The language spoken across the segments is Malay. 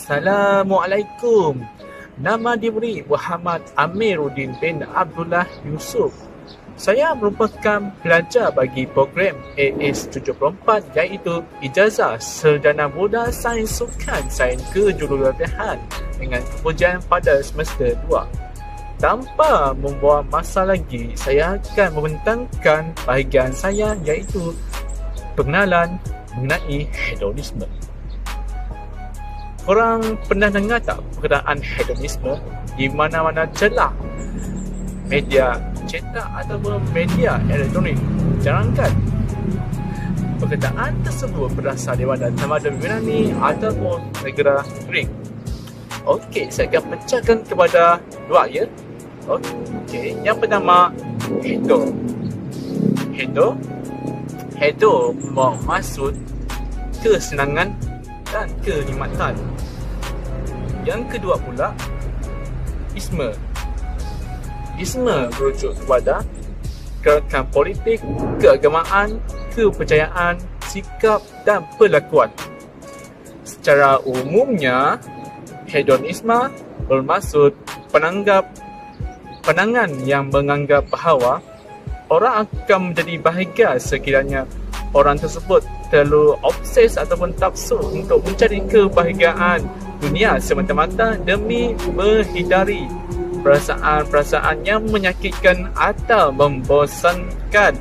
Assalamualaikum. Nama diberi Muhammad Amiruddin bin Abdullah Yusuf. Saya merupakan pelajar bagi program AS74 iaitu Ijazah Sarjana Muda Sains Sukan Sains Kejurulatihan dengan pengujian pada semester 2. Tanpa membuang masa lagi, saya akan membentangkan bahagian saya iaitu pengenalan mengenai hedonisme. Korang pernah dengar tak perkataan hedonisme di mana-mana celah media cetak ataupun media elektronik? Jarang kan? Perkataan tersebut berasal daripada tamadun Yunani ataupun negara Greek. Okey, saya akan pecahkan kepada dua ya. Okey, yang pertama hedo. Hedo bermaksud kesenangan dan kenikmatan. Yang kedua pula isme. Isme merujuk kepada gerakan politik, keagamaan, kepercayaan, sikap dan perlakuan. Secara umumnya, hedonisme bermaksud pandangan yang menganggap bahawa orang akan menjadi bahagia sekiranya orang tersebut terlalu obses ataupun nafsu untuk mencari kebahagiaan dunia semata-mata demi menghindari perasaan-perasaan yang menyakitkan atau membosankan.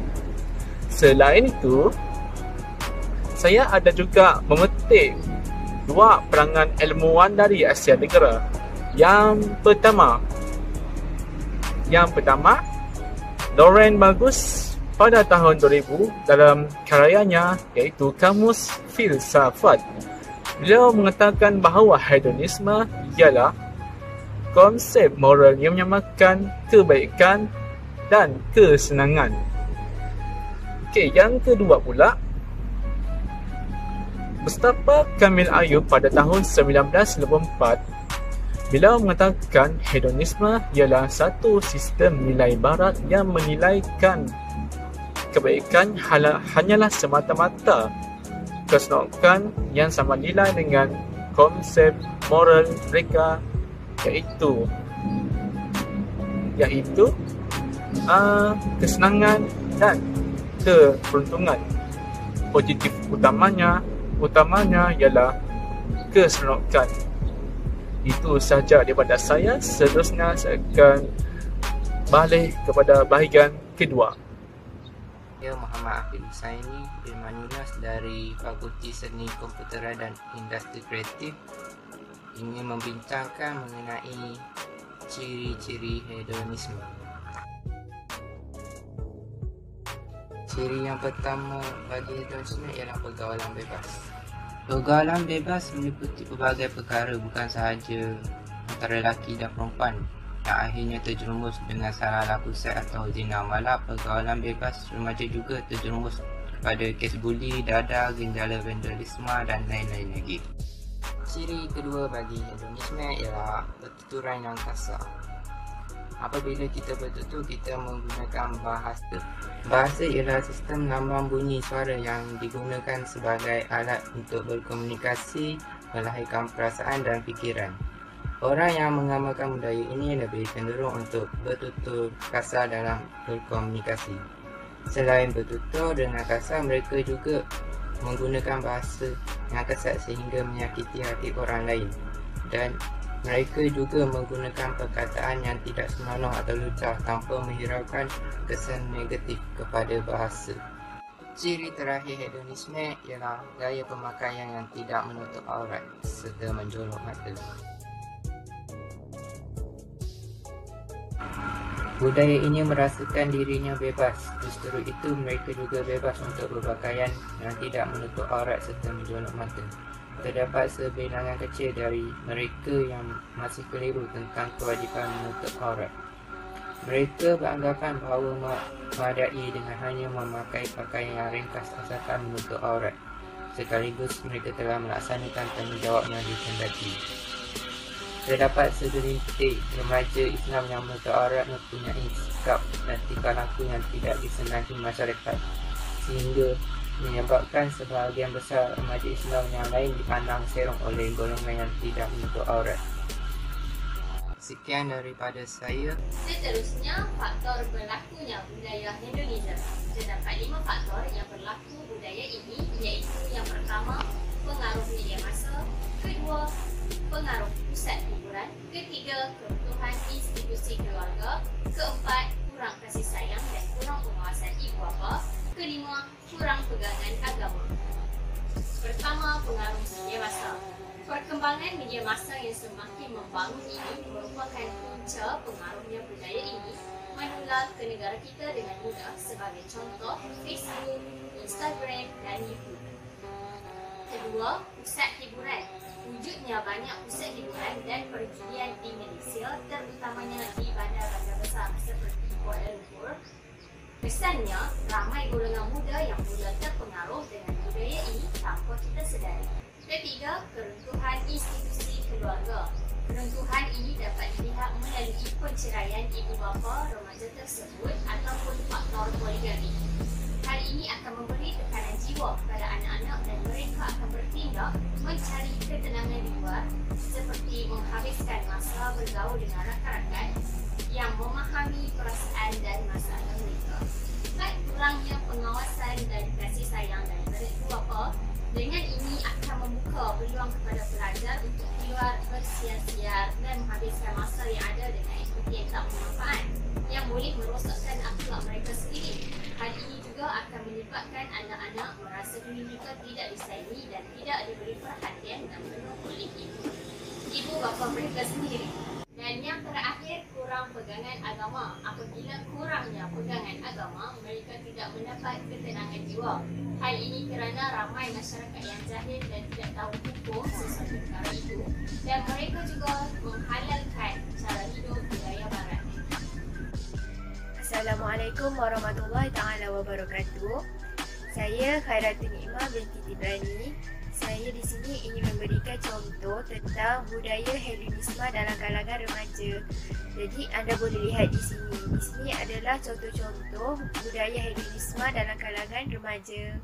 Selain itu, saya ada juga memetik dua perangan ilmuwan dari Asia Tenggara. Yang pertama, Loren Bagus pada tahun 2000 dalam karyanya iaitu Kamus Filsafat. Beliau mengatakan bahawa hedonisme ialah konsep moral yang menyamakan kebaikan dan kesenangan. Okey, yang kedua pula, Mustafa Kamil Ayub pada tahun 1994, beliau mengatakan hedonisme ialah satu sistem nilai barat yang menilaikan kebaikan hanyalah semata-mata keseronokan yang sama nilai dengan konsep moral mereka iaitu kesenangan dan keberuntungan. Objektif utamanya ialah keseronokan. Itu sahaja daripada saya. Seterusnya saya akan balik kepada bahagian kedua. Saya Muhammad Afid Husaini bin Manunas dari Fakulti Seni Komputeran dan Industri Kreatif ingin membincangkan mengenai ciri-ciri hedonisme. Ciri yang pertama bagi hedonisme ialah pergaulan bebas. Pergaulan bebas meliputi pelbagai perkara, bukan sahaja antara lelaki dan perempuan yang akhirnya terjerumus dengan salah laku seks atau zina. Malah pergaulan bebas remaja juga terjerumus pada kes buli, dadah, gejala vandalisme dan lain-lain lagi. Ciri kedua bagi hedonisme ialah pertuturan yang kasar. Apabila kita bertutur, kita menggunakan bahasa. Bahasa ialah sistem lambang bunyi suara yang digunakan sebagai alat untuk berkomunikasi, melahirkan perasaan dan fikiran. Orang yang mengamalkan budaya ini lebih cenderung untuk bertutur kasar dalam berkomunikasi. Selain bertutur dengan kasar, mereka juga menggunakan bahasa yang kasar sehingga menyakiti hati orang lain, dan mereka juga menggunakan perkataan yang tidak senonoh atau lucah tanpa menghiraukan kesan negatif kepada bahasa. Ciri terakhir hedonisme ialah gaya pemakaian yang tidak menutup aurat serta menjolok mata. Budaya ini merasakan dirinya bebas. Justru itu, mereka juga bebas untuk berpakaian yang tidak menutup aurat serta menjolok mata. Terdapat sebilangan kecil dari mereka yang masih keliru tentang kewajipan menutup aurat. Mereka beranggapan bahawa memadai dengan hanya memakai pakaian yang ringkas asalkan menutup aurat. Sekaligus mereka telah melaksanakan tanggungjawab yang dikehendaki. Terdapat segelintir remaja Islam yang menutup aurat mempunyai sikap dan tingkah laku yang tidak disenangi masyarakat, sehingga menyebabkan sebahagian besar remaja Islam yang lain dipandang serong oleh golongan yang tidak menutup aurat. Sekian daripada saya. Seterusnya, faktor berlakunya budaya hedonisme. Terdapat 5 faktor yang berlaku budaya ini, iaitu yang pertama, pengaruh media massa, kedua, pengaruh pusat hiburan, ketiga, keruntuhan institusi keluarga, keempat, kurang kasih sayang dan kurang pengawasan ibu bapa, kelima, kurang pegangan agama. Pertama, pengaruh media massa. Perkembangan media massa yang semakin membangun ini merupakan punca pengaruhnya budaya ini menular ke negara kita dengan mudah, sebagai contoh Facebook, Instagram dan YouTube. Kedua, pusat hiburan. Wujudnya banyak pusat hiburan dan perjudian di Malaysia, terutamanya di bandar-bandar besar seperti Kuala Lumpur. Kesannya, ramai golongan muda yang mula terpengaruh dengan budaya ini tanpa kita sedari. Ketiga, keruntuhan institusi keluarga. Keruntuhan ini dapat dilihat melalui penceraian ibu bapa remaja tersebut ataupun faktor poligami. Hal ini akan memberi tekanan jiwa kepada anak-anak dan mereka akan bertindak mencari ketenangan di luar, seperti menghabiskan masa bergaul dengan rakan-rakan yang memahami perasaan dan masalah mereka. Baik kurangnya pengawasan dan kasih sayang daripada ibu bapa, dengan ini akan membuka peluang kepada pelajar untuk keluar bersiar-siar dan menghabiskan masa yang ada dengan aktiviti yang tak bermanfaat yang boleh merosakkan akhlak mereka sendiri. Hal ini juga akan menyebabkan anak-anak merasa diri mereka tidak disayangi dan tidak diberi perhatian dan penuh oleh ibu bapa mereka sendiri. Dan yang terakhir, kurang pegangan agama. Apabila kurangnya pegangan agama, mereka tidak mendapat ketenangan jiwa. Hal ini kerana ramai masyarakat yang jahil dan tidak tahu hukum sesuatu perkara itu, dan mereka juga menghalalkan cara hidup budaya barat. Assalamualaikum warahmatullahi taala wabarakatuh. Saya Khairatul Nikmah binti Tibrani. Saya di sini ingin memberikan contoh tentang budaya hedonisme dalam kalangan remaja. Jadi anda boleh lihat di sini. Di sini adalah contoh-contoh budaya hedonisme dalam kalangan remaja.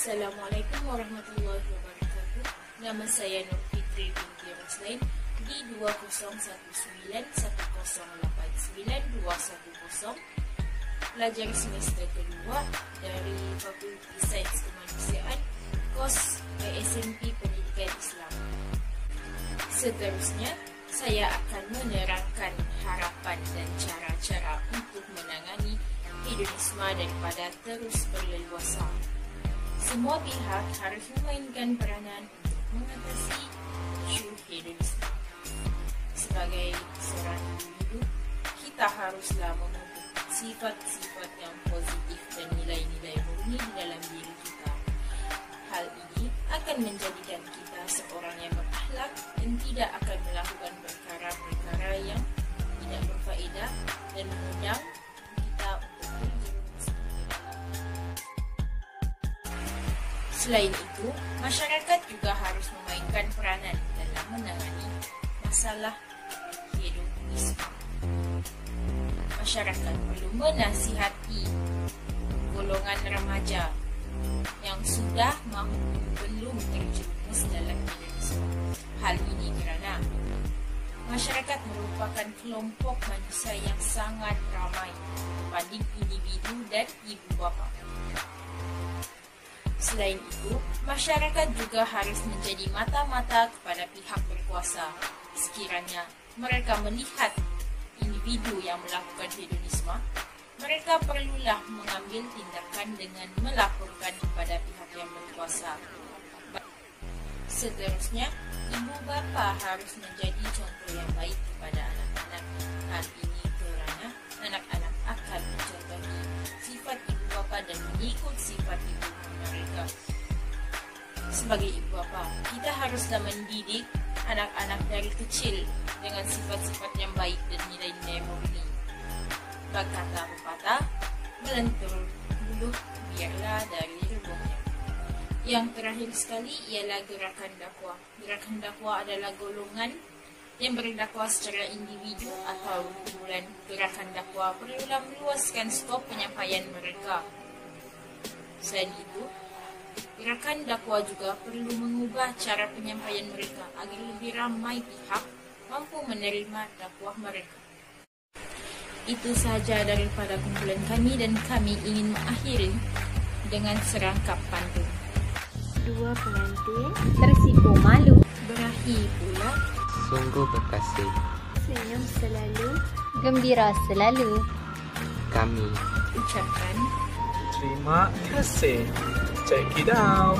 Assalamualaikum warahmatullahi wabarakatuh. Nama saya Nur Fitri binti Roslain di 201101089210, pelajar semester kedua dari Fakulti Sains Kemanusiaan, kos SMP Pendidikan Islam. Seterusnya, saya akan menerangkan harapan dan cara-cara untuk menangani hedonisme daripada terus berleluasa. Semua pihak harus memainkan peranan untuk mengatasi isu hedonisme. Sebagai seorang individu, kita haruslah memupuk sifat-sifat yang positif dan nilai-nilai murni di dalam diri kita. Hal ini akan menjadikan kita seorang yang berakhlak dan tidak akan melakukan perkara-perkara yang tidak berfaedah dan mengundang kita untuk terjerumus ke dalam. Selain itu, masyarakat juga harus memainkan peranan dalam menangani masalah hedonisme. Masyarakat perlu menasihati golongan remaja yang sudah mahu belum terjerumus dalam hedonisme. Hal ini kerana masyarakat merupakan kelompok manusia yang sangat ramai berbanding individu dan ibu bapa. Selain itu, masyarakat juga harus menjadi mata-mata kepada pihak berkuasa. Sekiranya mereka melihat individu yang melakukan hedonisme, mereka perlulah mengambil tindakan dengan melaporkan kepada pihak yang berkuasa. Seterusnya, ibu bapa harus menjadi contoh yang baik kepada anak-anak. Hal ini kerana anak-anak akan mencontohi sifat ibu bapa dan mengikut sifat ibu mereka. Sebagai ibu bapa, kita haruslah mendidik anak-anak dari kecil dengan sifat-sifat yang baik dan nilai-nilai murni. Berkata pepatah, melentur buluh, biarlah dari rebuhnya. Yang terakhir sekali ialah gerakan dakwah. Gerakan dakwah adalah golongan yang berdakwah secara individu atau kumpulan. Gerakan dakwah perlulah meluaskan skop penyampaian mereka. Selain itu, gerakan dakwah juga perlu mengubah cara penyampaian mereka agar lebih ramai pihak mampu menerima dakwah mereka. Itu sahaja daripada kumpulan kami dan kami ingin mengakhiri dengan serangkap pantun. Dua pengantin tersipu malu, Berakhir pula, Sungguh berkasih. senyum selalu. Gembira selalu. Kami ucapkan Terima kasih. Check it out.